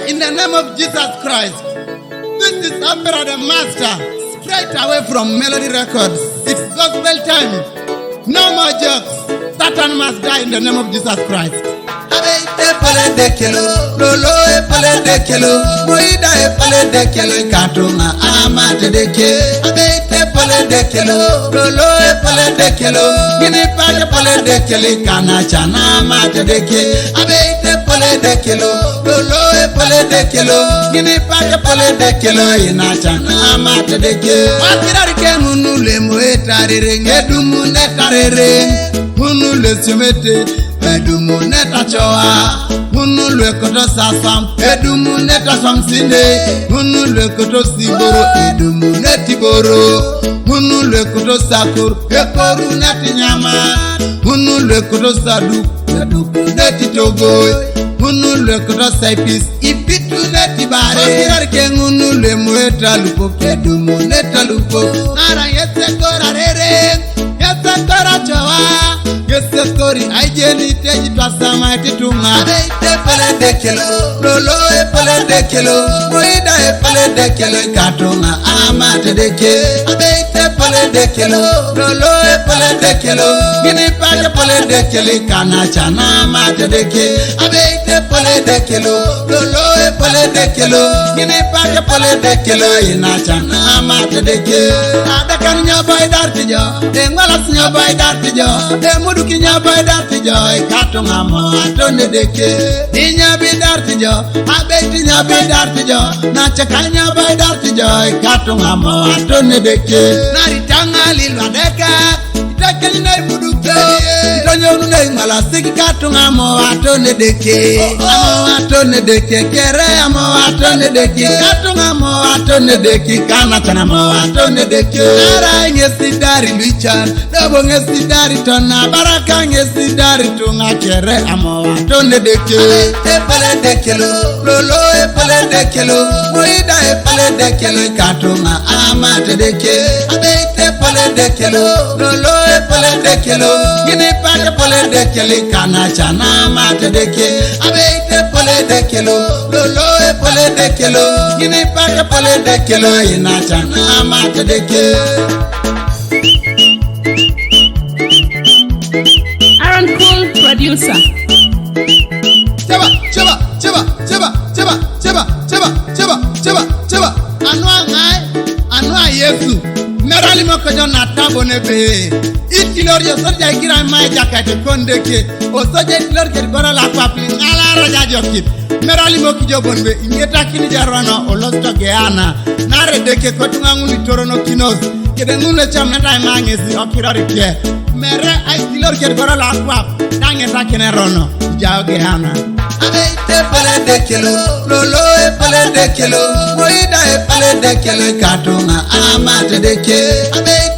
Father, in the name of Jesus Christ, this is Opera the Master, straight away from Melody Records. It's gospel time. No more jokes. Satan must die in the name of Jesus Christ. Epale de kilo, lolo epale de kilo, moida epale de kilo, katuma amate de ke. Epale de kilo, lolo epale de kilo, gini pale epale de kilo, kana chana amate de ke. Epale de kilo, lolo epale de kilo, gini pale epale de kilo, ina chana amate de ke. Wakirari ke munu le moetarere, ngedumu netarere, munu le sumete. Edumu neta choa, munu lwe koto sasam. Edumu neta samsinde, munu lwe koto siboro. Edumu neti boro, munu lwe koto sakur. Ekoru neti nyama, munu lwe koto sadu. Edumu neti togo, munu lwe koto saipis. Ipitu neti bare, akirar ke munu lwe mueta lupo. Edumu neta lupo, nara yese kora rere, yese kora choa. Yese story ajeni teji twasama titunga. Epale de kilo, lolo epale de kilo, moida epale de kilo, katunga amate de ke. Epale de kilo, lolo epale de kilo, gini pale epale de kilo, kana chana amate de ke. Epale de kilo, lolo epale de kilo, gini pale epale de kilo, ina chana amate de ke. Adakan nyoboy dartijo, engwala sinyoboy dartijo, emudu kinya boy dartijo, katunga mo atone deke. Ninya bi dartijo, abeti nya bi dartijo, na chakanya boy dartijo, katunga mo atone deke. Naritanga lilwa deka, itakeli na imuduke. Itonyo nune ngala siki katunga mo atone deke. Amo atone deke, kere amo atone deke. Katunga mo atone deke, kana chana mo atone deke. Nara ngesi dari luchan, dobo ngesi dari tona baraka ngesi dari tunga kere amo atone deke. Epale de kilo, lolo epale de kilo, moida epale de kilo, katunga amate deke. Epale de kilo, lolo epale de kilo, gini pale epale de kilo, kana chana amate deke. Epale de kilo, lolo epale de kilo, gini pale epale de kilo, ina chana amate deke. Aaron Cool, producer. Cheba. Anwa Yesu. Merali mo kojo na tabo nebe. Itilor yo soja gira mai jakate kondeke. O soja itilor ke gora la papli ngala raja jokit. Merali mo kijo bonbe ingeta kini jarwana o losto geana. Nare deke kotunga nguni torono kinos. Kede ngune cham nata mangesi okirori pie. Mere ay tilor ke gora la pap. Nangeta kene rono. Jao geana. Epale de kilo, lolo epale de kilo, moida epale de kilo, katunga amate de ke.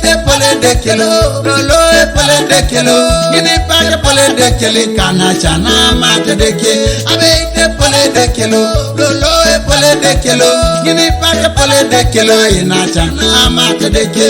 Epale de kilo, lolo epale de kilo, gini pale epale de kilo, kana chana amate de ke. Epale de kilo, lolo epale de kilo, gini pale epale de kilo, ina chana amate de ke.